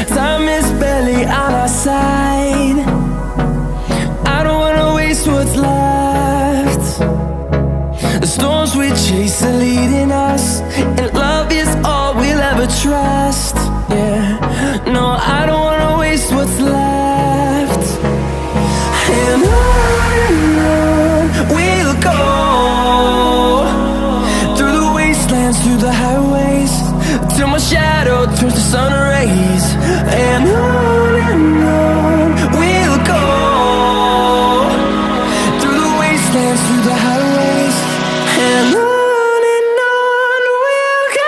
Time is barely on our side. I don't wanna waste what's left. The storms we chase are leading us, and love is all we'll ever trust. Yeah, no, I don't wanna waste what's left. And on we'll go, through the wastelands, through the highways, till my shadow turns to sun rays. And on we'll go, through the wastelands, through the highways, and on we'll go.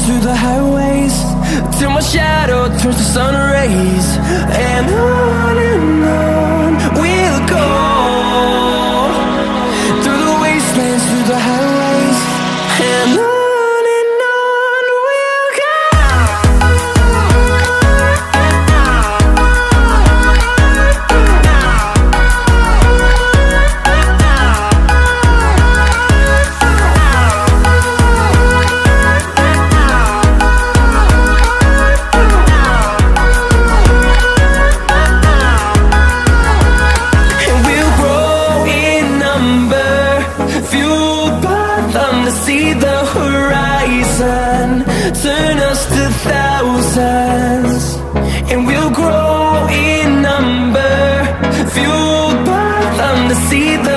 Through the highways, till my shadow turns to sun rays. And on we'll go, through the wastelands, through the highways, and on we'll go. To see the horizon turn us to thousands, and we'll grow in number, fueled by them to see the